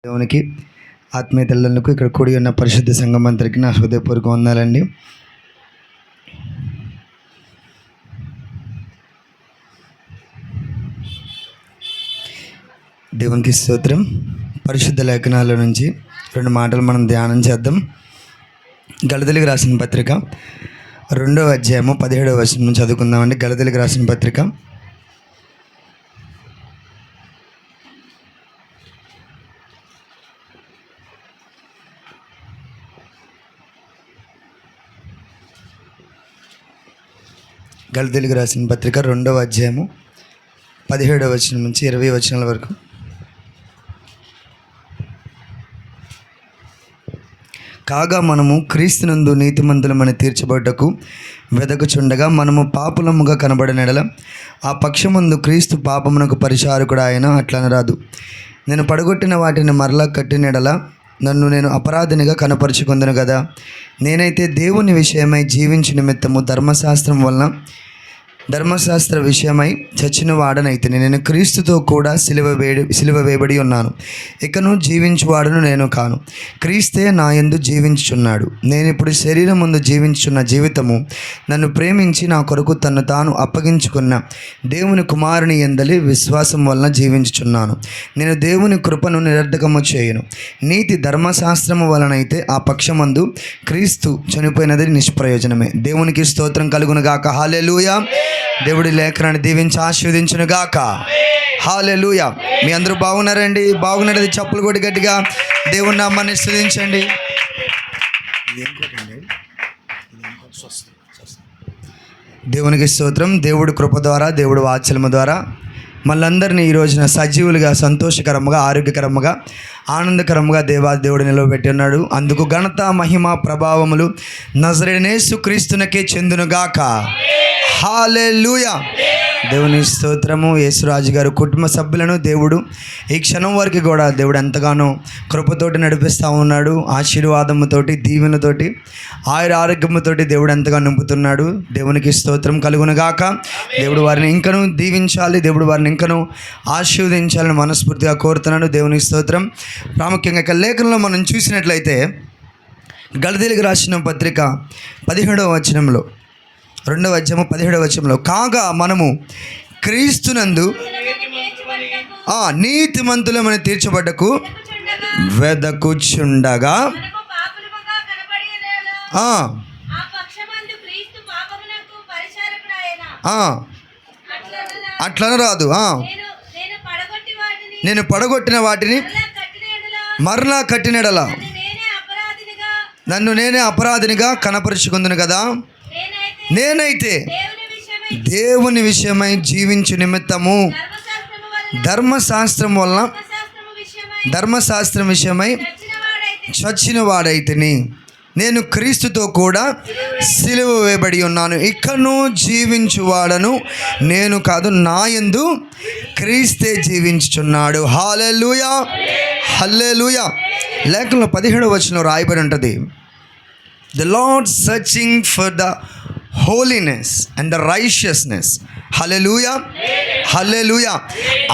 దేవునికి ఆత్మీయ తల్లులకు ఇక్కడ కూడి ఉన్న పరిశుద్ధ సంఘం అందరికీ నా హృదయపూర్వక వందనాలండి. దేవునికి స్తోత్రం. పరిశుద్ధ లేఖనాల నుంచి రెండు మాటలు మనం ధ్యానం చేద్దాం. గలతీయులకు రాసిన పత్రిక 2వ అధ్యాయము 17వ వచనం చదువుకుందామండి. గలతీయులకు రాసిన పత్రిక 2వ అధ్యాయము 17వ వచనం నుంచి 20 వచనాల వరకు. కాగా మనము క్రీస్తునందు నీతిమంతులమని తీర్చబడ్డకు వెదకుచుండగా మనము పాపులముగా కనబడినెడల ఆ పక్షమందు క్రీస్తు పాపమునకు పరిచారకుడు ఆయన. అట్లనరాదు, నేను పడగొట్టిన వాటిని మరలా కట్టినెడల నన్ను నేను అపరాధినిగా కనపరుచుకుందును కదా. నేనైతే దేవుని విషయమై జీవించు నిమిత్తము ధర్మశాస్త్ర విషయమై చచ్చిన వాడనైతే నేను క్రీస్తుతో కూడా సిలువ వేయబడి ఉన్నాను. ఇకను జీవించువాడను నేను కాను, క్రీస్తే నా యందు జీవించుచున్నాడు. నేను ఇప్పుడు శరీరం ముందు జీవించుచున్న జీవితము నన్ను ప్రేమించి నా కొరకు తన్ను తాను అప్పగించుకున్న దేవుని కుమారుని యందలి విశ్వాసం వలన జీవించుచున్నాను. నేను దేవుని కృపను నిరర్ధకము చేయను. నీతి ధర్మశాస్త్రము వలనైతే ఆ పక్షమందు క్రీస్తు చనిపోయినది నిష్ప్రయోజనమే. దేవునికి స్తోత్రం కలుగునుగాక. హల్లెలూయా. దేవుడి లేఖనాన్ని దీవించి ఆశీర్వదించును గాక. హల్లెలూయా. మీ అందరూ బాగున్నారండి? బాగున్నది చప్పులు కొట్టి గట్టిగా దేవుని నామాన్ని స్తుతించండి. దేవునికి స్తోత్రం. దేవుడి కృప ద్వారా, దేవుడి వాత్సల్యము ద్వారా మళ్ళందరినీ ఈ రోజున సజీవులుగా, సంతోషకరంగా, ఆరోగ్యకరంగా, ఆనందకరంగా దేవుడు నిలవబెట్టి ఉన్నాడు. అందుకు ఘనత, మహిమ, ప్రభావములు నజరేయుడైన యేసుక్రీస్తునకే చెందునుగాక. హల్లెలూయా. దేవుని స్తోత్రము. యేసురాజు గారు కుటుంబ సభ్యులను దేవుడు ఈ క్షణం వరకు కూడా దేవుడు ఎంతగానో కృపతోటి నడిపిస్తూ ఉన్నాడు. ఆశీర్వాదముతోటి, దీవెనతోటి, ఆరోగ్యముతోటి దేవుడు ఎంతగా నింపుతున్నాడు. దేవునికి స్తోత్రం కలుగునుగాక. దేవుడు వారిని ఇంకనూ దీవించాలి, దేవుడు వారిని ఇంకనూ ఆశీర్వదించాలని మనస్ఫూర్తిగా కోరుతున్నాను. దేవునికి స్తోత్రం. ప్రాముఖ్యంగా ఇక లేఖనంలో మనం చూసినట్లయితే గలతీయులకు రాసిన పత్రిక 17వ వచనంలో, 2వ అధ్యాయము 17వ వచనంలో, కాగా మనము క్రీస్తునందు నీతిమంతులమని తీర్చబడ్డకు వెదకుచుండగా అట్లనరాదు, నేను పడగొట్టిన వాటిని మరలా కట్టినెడల నన్ను నేనే అపరాధినిగా కనపరుచుకుందును కదా. నేనైతే దేవుని విషయమై జీవించు నిమిత్తము ధర్మశాస్త్రం విషయమై చచ్చిన వాడైతిని. నేను క్రీస్తుతో కూడా సిలువ వేయబడి ఉన్నాను. ఇకను జీవించువాడను నేను కాదు, నా యందు క్రీస్తే జీవించుచున్నాడు. హల్లెలూయా. హల్లెలూయా. లేఖనంలో 17వ వచనంలో రాయబడి ఉంటుంది, the lord searching for the holiness and the righteousness. హల్లెలూయా. హల్లెలూయా.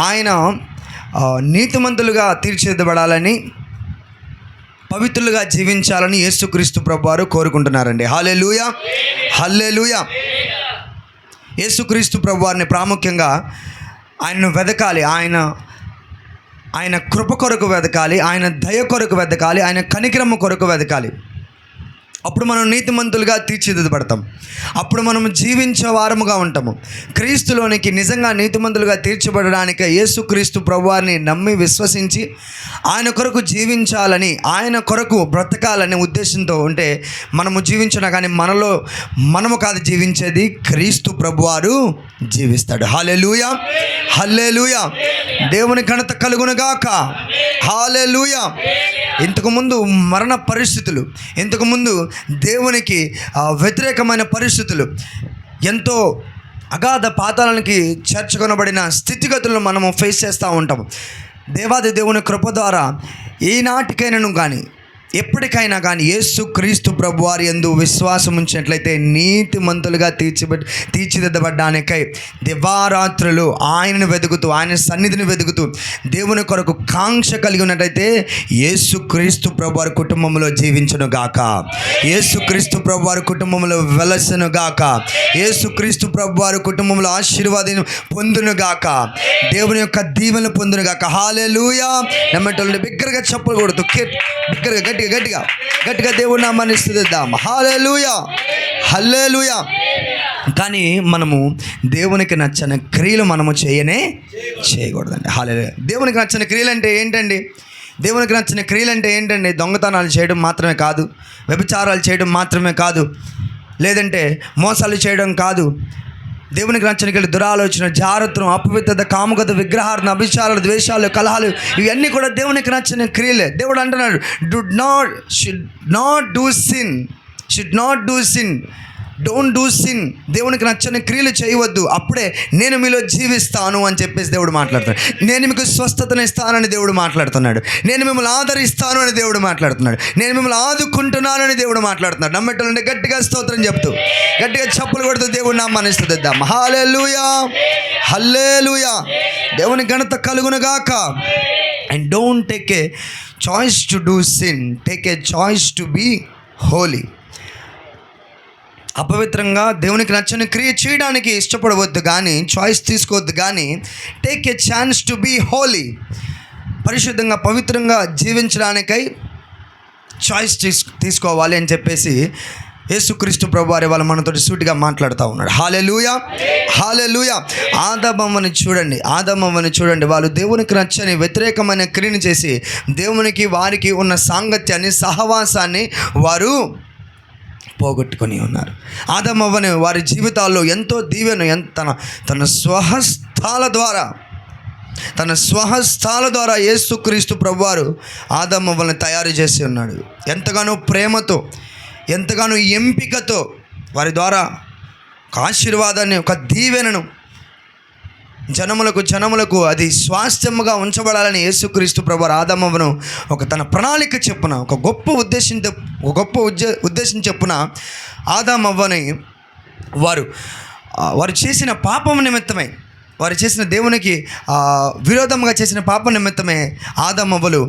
ఆయన నీతిమంతులుగా తీర్చిదిద్దబడాలని, పవిత్రులుగా జీవించాలని యేసుక్రీస్తు ప్రభువారు కోరుకుంటున్నారండి. హల్లెలూయా. హల్లెలూయా. యేసుక్రీస్తు ప్రభువారిని ప్రాముఖ్యంగా ఆయనను వెదకాలి. ఆయన కృప కొరకు వెదకాలి, ఆయన దయ కొరకు వెదకాలి, ఆయన కనికరము కొరకు వెదకాలి. అప్పుడు మనం నీతిమంతులుగా తీర్చిదిద్దబడతాం. అప్పుడు మనం జీవించే వారముగా ఉంటాము. క్రీస్తులోనికి నిజంగా నీతిమంతులుగా తీర్చబడడానికి యేసుక్రీస్తు ప్రభువారిని నమ్మి విశ్వసించి ఆయన కొరకు జీవించాలని, ఆయన కొరకు బ్రతకాలనే ఉద్దేశంతో ఉంటే మనము జీవించినా కానీ మనము కాదు జీవించేది, క్రీస్తు ప్రభువారు జీవిస్తాడు. హల్లెలూయా. హల్లెలూయా. దేవుని ఘనత కలుగునుగాక. హల్లెలూయా. ఇంతకుముందు మరణ పరిస్థితులు, ఇంతకుముందు దేవునికి వ్యతిరేకమైన పరిస్థితులు, ఎంతో అగాధ పాతాళానికి చేర్చుకొనబడిన స్థితిగతులను మనము ఫేస్ చేస్తూ ఉంటాము. దేవాది దేవుని కృప ద్వారా ఈనాటికైనాను కానీ ఎప్పటికైనా కానీ యేసు క్రీస్తు ప్రభు వారి యందు విశ్వాసం ఉంచినట్లయితే నీతిమంతులుగా తీర్చిదిద్దబడ్డానికై దివారాత్రులు ఆయనను వెతుకుతూ, ఆయన సన్నిధిని వెతుకుతూ, దేవుని కొరకు కాంక్ష కలిగి ఉన్నట్లయితే యేసు క్రీస్తు ప్రభు వారి కుటుంబంలో జీవించును గాక, యేసు క్రీస్తు ప్రభు వారి కుటుంబంలో వెలసను గాక, యేసు క్రీస్తు ప్రభు వారి కుటుంబంలో ఆశీర్వాదం పొందును గాక, దేవుని యొక్క దీవెనలు పొందును గాక. హల్లెలూయా. నమ్మేటోళ్ళు బిగ్గరగా చప్పలు కొడుతూ బిగ్గరగా గట్టిగా దేవుని నామాన్ని స్తుతిద్దాం. హల్లెలూయా, హల్లెలూయా. కానీ మనము దేవునికి నచ్చని క్రియలు మనము చేయకూడదండి. హల్లెలూయా. దేవునికి నచ్చని క్రియలు అంటే ఏంటండి? దేవునికి నచ్చని క్రియలు అంటే ఏంటండి? దొంగతనాలు చేయడం మాత్రమే కాదు, వ్యభిచారాలు చేయడం మాత్రమే కాదు, లేదంటే మోసాలు చేయడం కాదు. దేవునికి నచ్చని క్రియలు దురాలోచన, జారత్వం, అపవిత్రత, కాముకత, విగ్రహార్థన, అభిచారాలు, ద్వేషాలు, కలహాలు, ఇవన్నీ కూడా దేవునికి నచ్చని క్రియలే. దేవుడు అంటున్నాడు, should not do sin, don't do sin. దేవునికి నచ్చని క్రియలు చేయవద్దు, అప్పుడే నేను మీలో జీవిస్తాను అని చెప్పేసి దేవుడు మాట్లాడుతున్నాడు. నేను మీకు స్వస్థతను ఇస్తానని దేవుడు మాట్లాడుతున్నాడు. నేను మిమ్మల్ని ఆదరిస్తాను అని దేవుడు మాట్లాడుతున్నాడు. నేను మిమ్మల్ని ఆదుకుంటున్నాను అని దేవుడు మాట్లాడుతున్నాడు. నమ్మేటోళ్ళంటే గట్టిగా స్తోత్రం చెప్తూ, గట్టిగా చప్పులు కొడుతూ దేవుడు నామాన్ని స్తుతిద్దాం. హల్లెలూయా, హల్లెలూయా. దేవుని ఘనత కలుగును గాక. And don't take a choice to do sin, take a choice to be holy. అపవిత్రంగా దేవునికి నచ్చని క్రియ చేయడానికి ఇష్టపడవద్దు, కానీ చాయిస్ తీసుకోవద్దు, కానీ take a chance to be holy. పరిశుద్ధంగా పవిత్రంగా జీవించడానికై చాయిస్ తీసుకోవాలి అని చెప్పేసి యేసుక్రీస్తు ప్రభు వారి వాళ్ళ మనతో సూటిగా మాట్లాడుతూ ఉన్నాడు. హల్లెలూయా, హల్లెలూయా. ఆదామవ్వని చూడండి, వాళ్ళు దేవునికి నచ్చని వ్యతిరేకమైన క్రియను చేసి దేవునికి వారికి ఉన్న సాంగత్యాన్ని, సహవాసాన్ని వారు పోగొట్టుకొని ఉన్నారు. ఆదామవ్వని వారి జీవితాల్లో ఎంతో దీవెను తన స్వహస్తాల ద్వారా యేసుక్రీస్తు ప్రభువారు ఆదామవ్వని తయారు చేసి ఉన్నాడు. ఎంతగానో ప్రేమతో, ఎంతగానో ఎంపికతో వారి ద్వారా ఒక ఆశీర్వాదాన్ని, ఒక దీవెనను జనములకు అది స్వాస్థ్యముగా ఉంచబడాలని యేసుక్రీస్తు ప్రభువారు ఆదామవ్వను ఒక తన ప్రణాళిక చెప్పున, ఒక గొప్ప ఉద్దేశం చెప్పున ఆదామవ్వని వారు చేసిన పాపం నిమిత్తమై, వారు చేసిన దేవునికి విరోధంగా చేసిన పాపం నిమిత్తమే ఆదామవ్వలు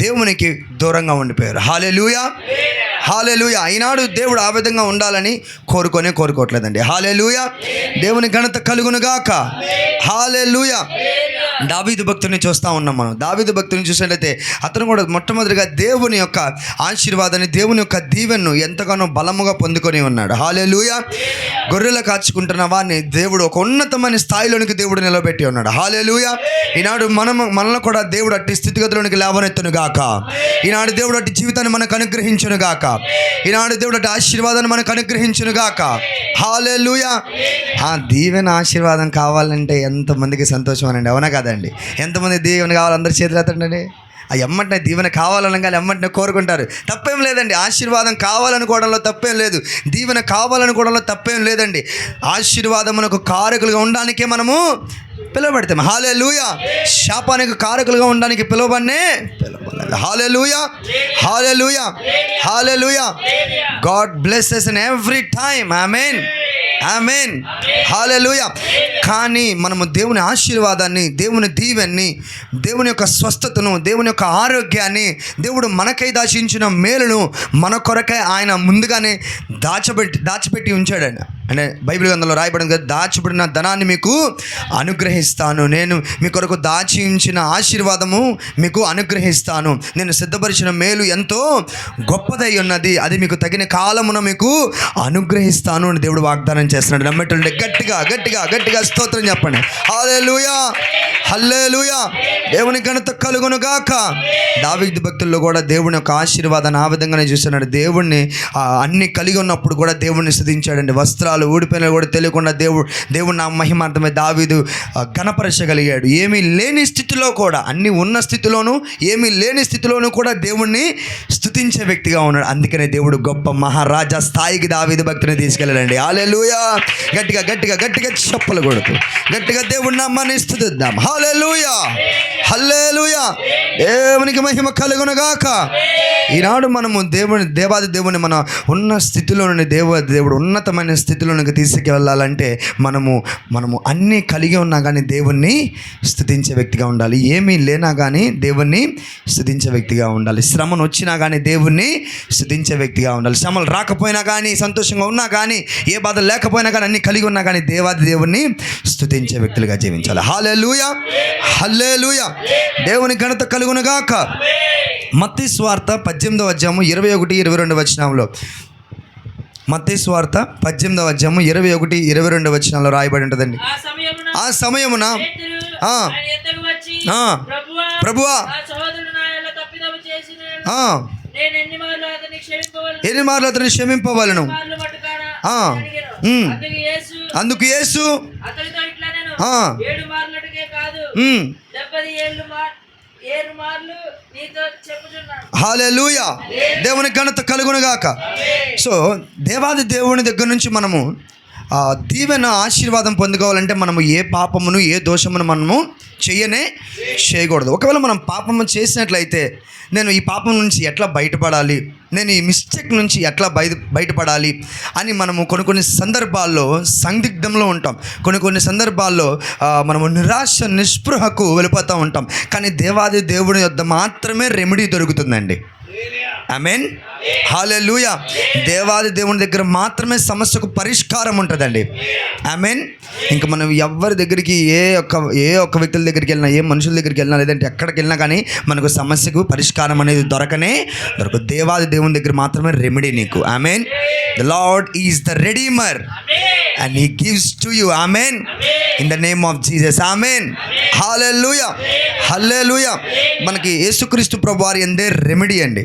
దేవునికి దూరంగా ఉండిపోయారు. హల్లెలూయా, హల్లెలూయా. ఈనాడు దేవుడు ఆ విధంగా ఉండాలని కోరుకోవట్లేదండి. హల్లెలూయా. దేవుని ఘనత కలుగును గాక. హల్లెలూయా. దావీదు భక్తుని చూస్తూ ఉన్నాం మనం. దావీదు భక్తుని చూసినట్లయితే అతను కూడా మొట్టమొదటిగా దేవుని యొక్క ఆశీర్వాదాన్ని, దేవుని యొక్క దీవెనను ఎంతగానో బలముగా పొందుకొని ఉన్నాడు. హల్లెలూయా. గొర్రెలు కాచుకుంటున్న వారిని దేవుడు ఒక ఉన్నతమైన స్థాయిలోనికి దేవుడు నిలబెట్టి ఉన్నాడు. హల్లెలూయా. ఈనాడు మనల్ని కూడా దేవుడు అట్టి స్థితిగతులోనికి లేవనెత్తును గాక. ఈనాడు దేవుడు అట్టి జీవితాన్ని మనకు అనుగ్రహించును గాక. ఈనాడు దేవుడు అట్టి ఆశీర్వాదాన్ని మనకు అనుగ్రహించును గాక. హల్లెలూయా. ఆ దీవెన ఆశీర్వాదం కావాలంటే ఎంతమందికి సంతోషం అనండి, అవునా కాదండి? ఎంతమంది దీవెన కావాలి? అందరి చేతులు ఎత్తండి. ఆ ఎమ్మటినే దీవెన కావాలనగానే ఎమ్మటినే కోరుకుంటారు. తప్పేం లేదండి. ఆశీర్వాదం కావాలనుకోవడంలో తప్పేం లేదు, దీవెన కావాలనుకోవడంలో తప్పేం లేదండి. ఆశీర్వాదమునకు కారకులుగా ఉండడానికే మనము పిలువబడతాం. హల్లెలూయా. శాపానికి కారకులుగా ఉండడానికి పిలువబడలేదు. హల్లెలూయా, హల్లెలూయా, హల్లెలూయా. God blesses in every time. ఆమేన్, ఆమేన్, హల్లెలూయా. కానీ మనము దేవుని ఆశీర్వాదాన్ని, దేవుని దీవెన్ని, దేవుని యొక్క స్వస్థతను, దేవుని యొక్క ఆరోగ్యాన్ని, దేవుడు మనకై దాచించిన మేలును మన కొరకై ఆయన ముందుగానే దాచిపెట్టి ఉంచాడండి. అంటే బైబిల్ గ్రంథంలో రాయబడింది కదా, దాచిపెట్టిన ధనాన్ని మీకు అనుగ్రహిస్తాను, నేను మీ కొరకు దాచి ఉంచిన ఆశీర్వాదము మీకు అనుగ్రహిస్తాను, నేను సిద్ధపరిచిన మేలు ఎంతో గొప్పదై ఉన్నది, అది మీకు తగిన కాలమున మీకు అనుగ్రహిస్తాను అని దేవుడు వాగ్దానం చేస్తున్నాడు. నమ్మేటంటే గట్టిగా గట్టిగా గట్టిగా స్తోత్రం చెప్పండి. హల్లెలూయా, హల్లెలూయా. దేవుని ఘనత కలుగును గాక. దావీదు భక్తుల్లో కూడా దేవుని యొక్క ఆశీర్వాదాన్ని ఆ విధంగానే చూస్తున్నాడు. దేవుణ్ణి అన్ని కలిగి ఉన్నప్పుడు కూడా దేవుణ్ణి స్తుతించాడండి. వస్త్రాలు కాలు ఊడిపోయినా కూడా తెలియకుండా దేవుడు నా మహిమార్థమే దావీదు ఘనపరచగలిగాడు. ఏమీ లేని స్థితిలో కూడా, అన్నీ ఉన్న స్థితిలోనూ ఏమీ లేని స్థితిలోనూ కూడా దేవుణ్ణి స్తుతించే వ్యక్తిగా ఉన్నాడు. అందుకనే దేవుడు గొప్ప మహారాజా స్థాయికి దావీదు భక్తిని తీసుకెళ్ళాడండి. హల్లెలూయా. గట్టిగా గట్టిగా గట్టిగా చప్పలు కొడుతూ గట్టిగా దేవుడి నామాన్ని స్తుతిద్దాం. హల్లెలూయా, హల్లెలూయా. దేవునికి మహిమ కలుగునుగాక. ఈనాడు మనము దేవాది దేవుని మన ఉన్న స్థితిలో నుండి దేవుడు ఉన్నతమైన స్థితిలోనికి తీసుకెళ్ళాలంటే మనము అన్నీ కలిగి ఉన్నా కానీ దేవుణ్ణి స్తుతించే వ్యక్తిగా ఉండాలి. ఏమీ లేనా కానీ దేవుణ్ణి స్తుతించే వ్యక్తిగా ఉండాలి. శ్రమను వచ్చినా కానీ దేవుణ్ణి స్తుతించే వ్యక్తిగా ఉండాలి. శ్రమలు రాకపోయినా కానీ, సంతోషంగా ఉన్నా కానీ, ఏ బాధ లేకపోయినా కానీ, అన్నీ కలిగి ఉన్నా కానీ దేవాది దేవుణ్ణి స్తుతించే వ్యక్తులుగా జీవించాలి. హల్లెలూయా, హల్లెలూయా. దేవుని ఘనత కలుగునుగాక. మత్తయి సువార్త 18వ అధ్యాయము 21-22 వచనంలో, మత్తయి సువార్త 18వ అధ్యాయము 21-22 వచనంలో రాయబడి ఉంటుందండి. ఆ సమయమున ప్రభువా ఎన్ని మార్లు అతన్ని క్షమింపవలను. అందుకు యేసు హల్లెలూయా. దేవుని ఘనత కలుగునుగాక. సో దేవాది దేవుని దగ్గర నుంచి మనము దీవెన ఆశీర్వాదం పొందుకోవాలంటే మనము ఏ పాపమును ఏ దోషమును మనము చేయకూడదు. ఒకవేళ మనం పాపము చేసినట్లయితే నేను ఈ పాపం నుంచి ఎట్లా బయటపడాలి, నేను ఈ మిస్టేక్ నుంచి ఎట్లా బయటపడాలి అని మనము కొన్ని సందర్భాల్లో సందిగ్ధంలో ఉంటాం. కొన్ని సందర్భాల్లో మనము నిస్పృహకు వెళ్ళిపోతూ ఉంటాం. కానీ దేవాది దేవుని యొద్ద మాత్రమే రెమెడీ దొరుకుతుందండి. ఆమేన్, హల్లెలూయా. దేవాది దేవుని దగ్గర మాత్రమే సమస్యకు పరిష్కారం ఉంటుందండి. ఆమేన్. ఇంకా మనం ఎవరి దగ్గరికి ఏ ఒక్క వ్యక్తుల దగ్గరికి వెళ్ళినా, ఏ మనుషుల దగ్గరికి వెళ్ళినా, లేదంటే ఎక్కడికి వెళ్ళినా కానీ మనకు సమస్యకు పరిష్కారం అనేది దొరకదు. దేవాది దేవుని దగ్గర మాత్రమే రెమెడీ నీకు. ఆమేన్. The Lord is the redeemer and he gives to you. Amen. In the name of Jesus. Amen. Hallelujah. Hallelujah. మనకి యేసుక్రీస్తు ప్రభువారి ఎందే రెమెడీ అండి.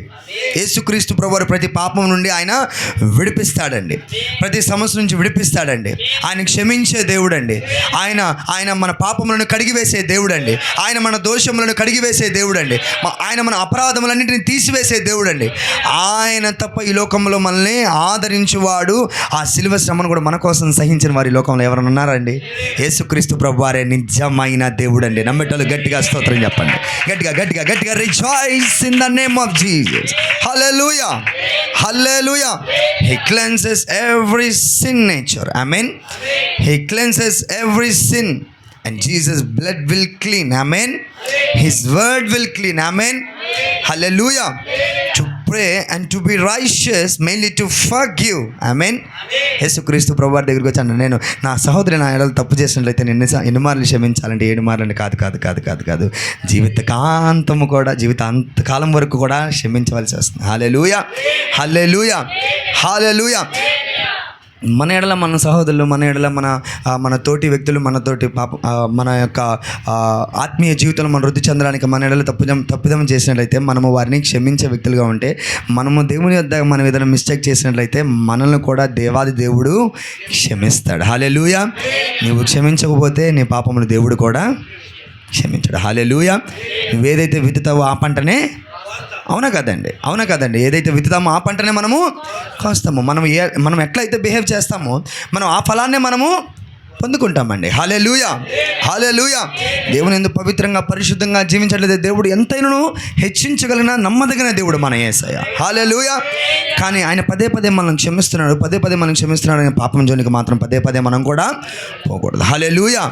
యేసుక్రీస్తు ప్రభువారు ప్రతి పాపం నుండి ఆయన విడిపిస్తాడండి. ప్రతి సమస్య నుంచి విడిపిస్తాడండి. ఆయన క్షమించే దేవుడు అండి. ఆయన మన పాపములను కడిగివేసే దేవుడు అండి. ఆయన మన దోషములను కడిగివేసే దేవుడు అండి. ఆయన మన అపరాధములన్నింటినీ తీసివేసే దేవుడు అండి. ఆయన తప్ప ఈ లోకంలో మనల్ని ఆదరించువాడు, ఆ సిలువ శ్రమను కూడా మన కోసం సహించిన వారి లోకంలో ఎవరైనా ఉన్నారండి? యేసుక్రీస్తు ప్రభువారే నిజమైన దేవుడు అండి. నమ్మేటోళ్ళు గట్టిగా స్తోత్రం చెప్పండి. గట్టిగా గట్టిగా గట్టిగా rejoice in the name of Jesus. Hallelujah, hallelujah. He cleanses every sin nature. Amen. He cleanses every sin and Jesus' blood will clean. Amen. His word will clean. Amen. Hallelujah. To pray and to be righteous, mainly to forgive. Amen. యేసుక్రీస్తు ప్రభువారి దగ్గరికి వచ్చాను. నేను నా సహోదరి నా ఎడల తప్పు చేసినట్లయితే నేను ఎన్ని మార్లు క్షమించాలంటే 7 మార్లు అంటే కాదు. జీవితకాంతము కూడా, జీవితాంతకాలం వరకు కూడా క్షమించవలసి వస్తుంది. హల్లెలూయా, హల్లెలూయా, హల్లెలూయా. మన ఎడల మన సహోదరులు, మన ఎడల మన తోటి వ్యక్తులు, మన యొక్క ఆత్మీయ జీవితంలో మన వృద్ధి చెందడానికి మన ఎడల తప్పిదం చేసినట్లయితే మనము వారిని క్షమించే వ్యక్తులుగా ఉంటే, మనము దేవుని వద్ద మనం ఏదైనా మిస్టేక్ చేసినట్లయితే మనల్ని కూడా దేవాది దేవుడు క్షమిస్తాడు. హల్లెలూయా. నువ్వు క్షమించకపోతే నీ పాపమును దేవుడు కూడా క్షమించాడు. హల్లెలూయా. నువ్వేదైతే విత్తుతావో ఆ పంటనే, అవునా కదండి, ఏదైతే విత్తుతామో ఆ పంటనే మనము కోస్తాము. మనం ఎట్లయితే బిహేవ్ చేస్తామో మనం ఆ ఫలాన్ని మనము పొందుకుంటామండి. హల్లెలూయా, హల్లెలూయా. దేవుని యందు పవిత్రంగా పరిశుద్ధంగా జీవించట్లయితే దేవుడు ఎంతైనా హెచ్చించగలిగిన నమ్మదగిన దేవుడు మన యేసయ్య. హల్లెలూయా. కానీ ఆయన పదే మనం క్షమిస్తున్నాడు అనే పాపం జోనికి మాత్రం పదే మనం కూడా పోకూడదు. హల్లెలూయా,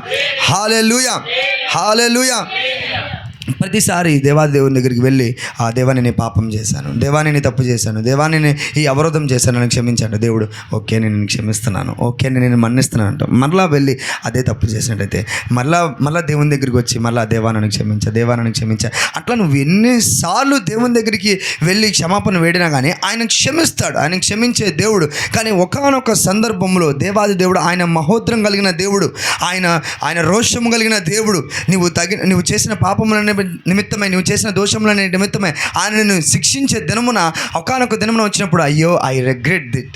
హల్లెలూయా, హల్లెలూయా. ప్రతిసారి దేవాది దేవుని దగ్గరికి వెళ్ళి, ఆ దేవాన్ని నేను పాపం చేశాను, దేవాన్ని నేను తప్పు చేశాను, దేవాన్ని నేను ఈ అవరోధం చేశాను, నన్ను క్షమించాడు. దేవుడు ఓకే నేను క్షమిస్తున్నాను, ఓకే నేను మన్నిస్తున్నాను అంటాం. మరలా వెళ్ళి అదే తప్పు చేసినట్టయితే మరలా దేవుని దగ్గరికి వచ్చి మరలా దేవాన్ని క్షమించా. అట్లా నువ్వు ఎన్నిసార్లు దేవుని దగ్గరికి వెళ్ళి క్షమాపణ వేడినా కానీ ఆయన క్షమిస్తాడు. ఆయన క్షమించే దేవుడు. కానీ ఒకానొక సందర్భంలో దేవాది దేవుడు, ఆయన మహోద్రం కలిగిన దేవుడు, ఆయన రోషము కలిగిన దేవుడు, నువ్వు చేసిన పాపములనే నిమిత్తమై, నువ్వు చేసిన దోషములనే నిమిత్తమై ఆయన నిన్ను శిక్షించే దినమున, ఒకానొక దినమున వచ్చినప్పుడు, అయ్యో I regret that,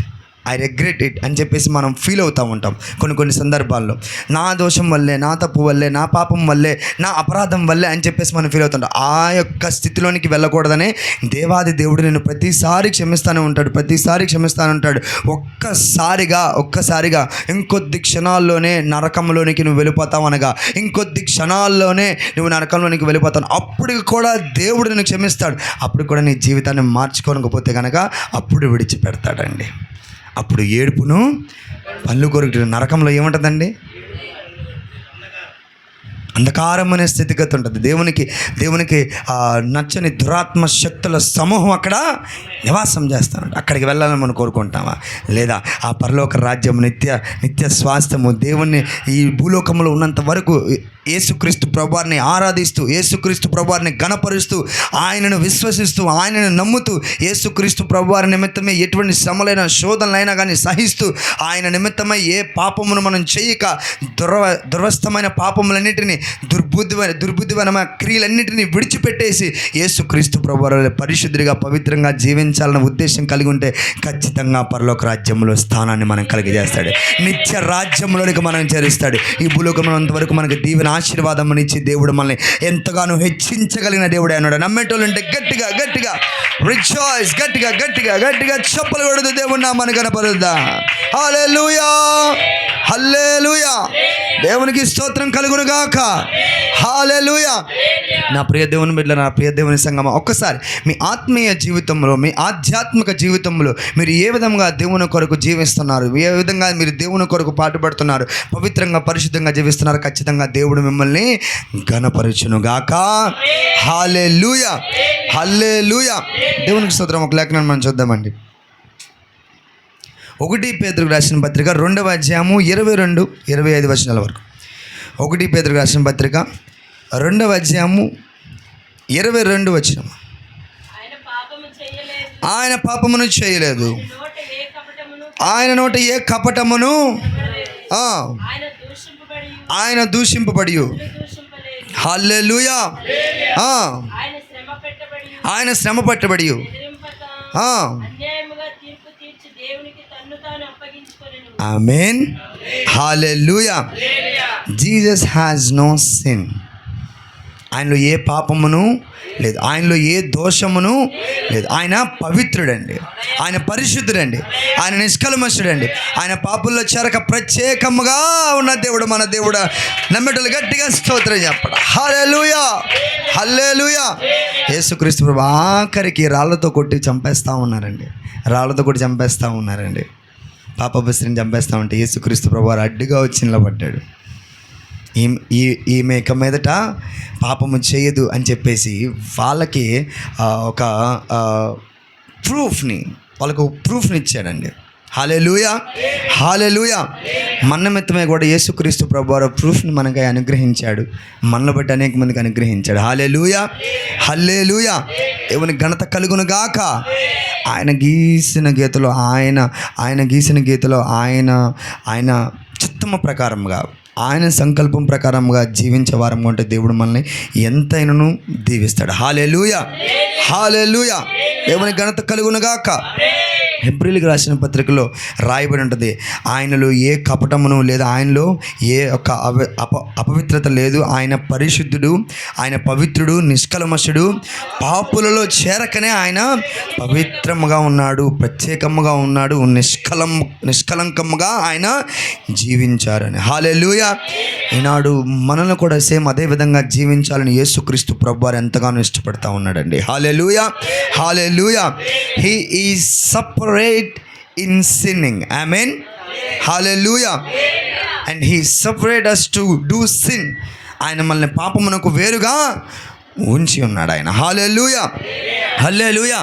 I regret it అని చెప్పేసి మనం ఫీల్ అవుతూ ఉంటాం కొన్ని సందర్భాల్లో. నా దోషం వల్లే, నా తప్పు వల్లే, నా పాపం వల్లే, నా అపరాధం వల్లే అని చెప్పేసి మనం ఫీల్ అవుతుంటాం. ఆ యొక్క స్థితిలోనికి వెళ్ళకూడదనే దేవాది దేవుడు నేను ప్రతిసారి క్షమిస్తూనే ఉంటాడు. ఒక్కసారిగా ఇంకొద్ది క్షణాల్లోనే నరకంలోనికి నువ్వు వెళ్ళిపోతావు అనగా, ఇంకొద్ది క్షణాల్లోనే నువ్వు నరకంలోనికి వెళ్ళిపోతావు. అప్పుడు కూడా దేవుడు నిన్ను క్షమిస్తాడు. అప్పుడు కూడా నీ జీవితాన్ని మార్చుకోకపోతే కనుక అప్పుడు విడిచిపెడతాడండి. అప్పుడు ఏడుపును పళ్ళు కొరికి. నరకంలో ఏముంటుందండి? అంధకారం అనే స్థితిగతి ఉంటుంది. దేవునికి నచ్చని దురాత్మ శక్తుల సమూహం అక్కడ నివాసం చేస్తానండి. అక్కడికి వెళ్ళాలని మనం కోరుకుంటామా? లేదా ఆ పరలోక రాజ్యం, నిత్య స్వాస్థ్యము, దేవుణ్ణి ఈ భూలోకంలో ఉన్నంత వరకు యేసుక్రీస్తు ప్రభువారిని ఆరాధిస్తూ, యేసుక్రీస్తు ప్రభువారిని గణపరుస్తూ, ఆయనను విశ్వసిస్తూ, ఆయనను నమ్ముతూ, యేసుక్రీస్తు ప్రభువారి నిమిత్తమే ఎటువంటి శ్రమలైన శోధనలైనా కానీ సహిస్తూ, ఆయన నిమిత్తమై ఏ పాపమును మనం చేయక దుర్వస్థమైన పాపములన్నిటినీ, దుర్బుద్ధిమైన క్రియలన్నింటినీ విడిచిపెట్టేసి యేసుక్రీస్తు ప్రభువారి పరిశుద్ధిగా పవిత్రంగా జీవించాలన్న ఉద్దేశం కలిగి ఉంటే ఖచ్చితంగా పరలోక రాజ్యంలో స్థానాన్ని మనం కలిగజేస్తాడు. నిత్య రాజ్యంలోనికి మనం చేరుస్తాడు. ఈ భూలోకంలో అంతవరకు మనకు దీవెన ఆశీర్వాదం ఇచ్చి దేవుడు మనల్ని ఎంతగానో హెచ్చించగలిగిన దేవుడే అన్నాడు. నమ్మేటోళ్ళు అంటే గట్టిగా రిజాయిస్, గట్టిగా చప్పలు కొడుతూ దేవుడు నామాన్ని కనపరుద్దా. హల్లెలూయా, హల్లెలూయా. దేవునికి స్తోత్రం కలుగును గాక. హల్లెలూయా. నా ప్రియ దేవుని బిడ్డ, నా ప్రియ దేవుని సంగమా, ఒక్కసారి మీ ఆత్మీయ జీవితంలో, మీ ఆధ్యాత్మిక జీవితంలో మీరు ఏ విధంగా దేవుని కొరకు జీవిస్తున్నారు, ఏ విధంగా మీరు దేవుని కొరకు పాటుపడుతున్నారు, పవిత్రంగా పరిశుద్ధంగా జీవిస్తున్నారు, ఖచ్చితంగా దేవుడు మిమ్మల్ని ఘనపరచును గాక. హల్లెలూయా, హల్లెలూయా. దేవునికి స్తోత్రం. ఒక లేఖనం మనం చూద్దామండి. 1 పేతురుకు రాసిన పత్రిక 2వ అధ్యాయము 22-25 వచనాల వరకు. 1 పేతురుకు రాసిన పత్రిక 2వ అధ్యాయము 22 వచనం. ఆయన పాపమును చేయలేదు, ఆయన నోట ఏ కపటమును, ఆయన దూషింపబడి, హల్లెలూయా, ఆయన శ్రమ పట్టబడి, ఆమేన్, హల్లెలూయా. Jesus has no sin. ఆయనలో ఏ పాపమును లేదు, ఆయనలో ఏ దోషమును లేదు. ఆయన పవిత్రుడండి, ఆయన పరిశుద్ధుడండి, ఆయన నిష్కల్మషుడండి. ఆయన పాపుల్లో చేరక ప్రత్యేకముగా ఉన్న దేవుడు మన దేవుడు. నమ్మేటోళ్ళు గట్టిగా స్తోత్రం చెప్పడం. హల్లెలూయా, హల్లెలూయా. యేసుక్రీస్తు ప్రభు ఆఖరికి రాళ్లతో కొట్టి చంపేస్తూ ఉన్నారండి. పాపభస్త్రిని చంపేస్తూ ఉంటే యేసుక్రీస్తు ప్రభు వారు అడ్డుగా వచ్చి నిలబడ్డాడు. ఈమె ఇక మీదట పాపము చేయదు అని చెప్పేసి వాళ్ళకి ఒక ప్రూఫ్ని ఇచ్చాడండి. హల్లెలూయా, హల్లెలూయా. మన నిమిత్తమే కూడా యేసుక్రీస్తు ప్రభువారు ప్రూఫ్ని మనకై అనుగ్రహించాడు, మనలో బట్టి అనేక మందికి అనుగ్రహించాడు. హల్లెలూయా, హల్లెలూయా. దేవుని ఘనత కలుగును గాక. ఆయన గీసిన గీతలో ఆయన చిత్తము ప్రకారంగా, ఆయన సంకల్పం ప్రకారంగా జీవించే వారంగా ఉంటే దేవుడు మనల్ని ఎంతైనను దీవిస్తాడు. హల్లెలూయా, హల్లెలూయా. దేవుని ఘనత కలుగును గాక. హెబ్రీయులకు రాసిన పత్రికలో రాయబడి ఉంటుంది, ఆయనలో ఏ కపటమును లేదా ఆయనలో ఏ ఒక అపవిత్రత లేదు. ఆయన పరిశుద్ధుడు, ఆయన పవిత్రుడు, నిష్కల్మషుడు. పాపులలో చేరకనే ఆయన పవిత్రముగా ఉన్నాడు, ప్రత్యేకముగా ఉన్నాడు, నిష్కలంకముగా ఆయన జీవించారని. హల్లెలూయా. ఈనాడు మనల్ని కూడా సేమ్ అదే విధంగా జీవించాలని యేసుక్రీస్తు ప్రభువారు ఎంతగానో ఇష్టపడతా ఉన్నాడండి. హల్లెలూయా, హల్లెలూయా. He is separate in sinning. Amen. Hallelujah. And he separate us to do sin. ఆయన మనల్ని పాపమునకు వేరుగా ఉంచి ఉన్నాడు ఆయన. హల్లెలూయా, హల్లెలూయా.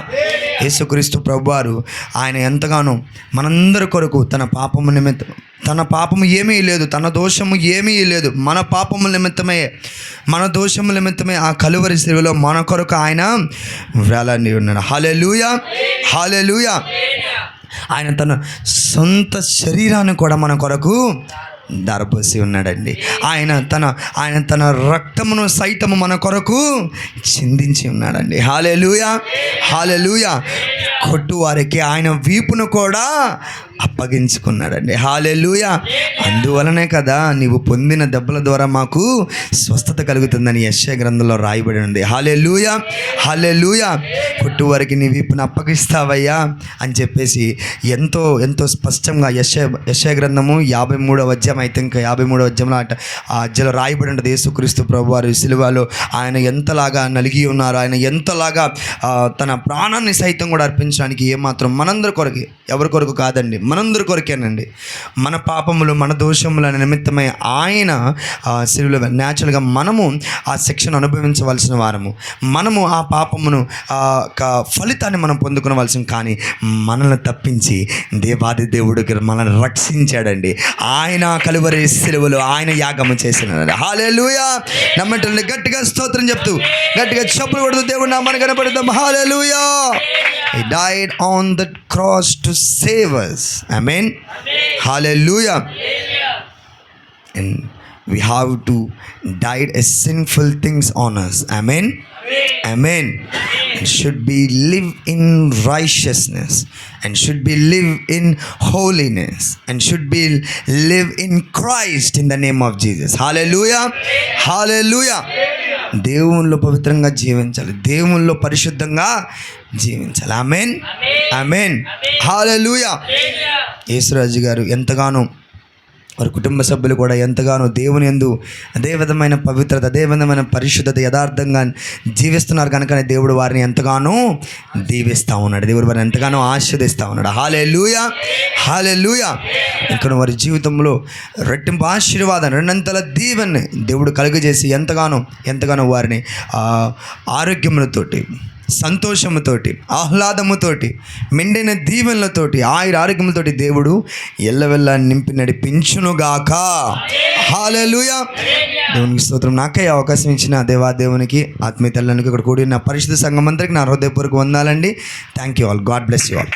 యేసుక్రీస్తు ప్రభువారు ఆయన ఎంతగానో మనందరి కొరకు తన పాపము నిమిత్తం, తన పాపము ఏమీ లేదు, తన దోషము ఏమీ లేదు, మన పాపము నిమిత్తమే, మన దోషము నిమిత్తమే ఆ కలువరి శిలువలో మన కొరకు ఆయన వేలాడి ఉన్నాడు. హల్లెలూయా, హల్లెలూయా. ఆయన తన సొంత శరీరాన్ని కూడా మన కొరకు ధారపోసి ఉన్నాడండి. ఆయన తన రక్తమును సైతము మన కొరకు చిందించి ఉన్నాడండి. హల్లెలూయా, హల్లెలూయా. కొట్టు వారికి ఆయన వీపును కూడా అప్పగించుకున్నాడండి. హల్లెలూయా. అందువలనే కదా నీవు పొందిన దెబ్బల ద్వారా మాకు స్వస్థత కలుగుతుందని యెషయా గ్రంథంలో రాయబడి ఉంది. హల్లెలూయా, హల్లెలూయా. కొట్టువారికి నీ వీపును అప్పగిస్తావయ్యా అని చెప్పేసి ఎంతో ఎంతో స్పష్టంగా యెషయా గ్రంథము 53వ అధ్యాయం అయితే ఇంకా 53వ అధ్యాయంలో ఆ అధ్యాయంలో రాయబడి ఉంటుంది. యేసుక్రీస్తు ప్రభువారు సిలువలో ఆయన ఎంతలాగా నలిగి ఉన్నారు, ఆయన ఎంతలాగా తన ప్రాణాన్ని సైతం కూడా అర్పించడానికి ఏమాత్రం మనందరి కొరకు, ఎవరి కొరకు కాదండి, మనందరి కొరకేనండి. మన పాపములు మన దోషముల నిమిత్తమై ఆయన సిలువలో న్యాచురల్గా మనము ఆ శిక్షను అనుభవించవలసిన వారము, మనము ఆ పాపమును ఫలితాన్ని మనం పొందుకోవలసిన, కానీ మనల్ని తప్పించి దేవాది దేవుడికి మనల్ని రక్షించాడండి. ఆయన కలువరి సిలువలో ఆయన యాగము చేసినాడు. హల్లెలూయా. నమ్మటండి గట్టిగా స్తోత్రం చెప్తూ గట్టిగా చెప్పులు కొడుతూ దేవుడు నామని కనపడతాం. హల్లెలూయా. He died on the cross to save us. Amen. Hallelujah. And we have to died as sinful things on us. Amen. Amen. And should be live in righteousness, and should be live in holiness, and should be live in Christ in the name of Jesus. Hallelujah. Hallelujah. దేవునిలో పవిత్రంగా జీవించాలి, దేవునిలో పరిశుద్ధంగా జీవించాలి. ఆమేన్, ఆమేన్, హల్లెలూయా. యేసురాజు గారు ఎంతగానో, వారి కుటుంబ సభ్యులు కూడా ఎంతగానో దేవుని యందు అదే విధమైన పవిత్రత, అదే విధమైన పరిశుద్ధత, యథార్థంగా జీవిస్తున్నారు కనుకనే దేవుడు వారిని ఎంతగానో దీవిస్తూ ఉన్నాడు, దేవుడు వారిని ఎంతగానో ఆశీర్వదిస్తూ ఉన్నాడు. హల్లెలూయా, హల్లెలూయా. ఇక్కడ వారి జీవితంలో రెట్టింపు ఆశీర్వాదం, రెండంతల దీవెన్ని దేవుడు కలుగజేసి ఎంతగానో వారిని ఆరోగ్యములతోటి, సంతోషముతోటి, ఆహ్లాదముతోటి, మెండైన దీవెనలతోటి, ఆరోగ్యములతోటి దేవుడు ఎల్లవెల్లా నింపి నడిపించునుగాక. హల్లెలూయా. దేవునికి స్తోత్రం. నాకే అవకాశం ఇచ్చిన దేవాదేవునికి, ఆత్మీయ తల్లికి, ఇక్కడ కూడిన పరిశుద్ధ సంఘం అందరికీ నా హృదయపూర్వక వందనాలండి. Thank you all. God bless you all.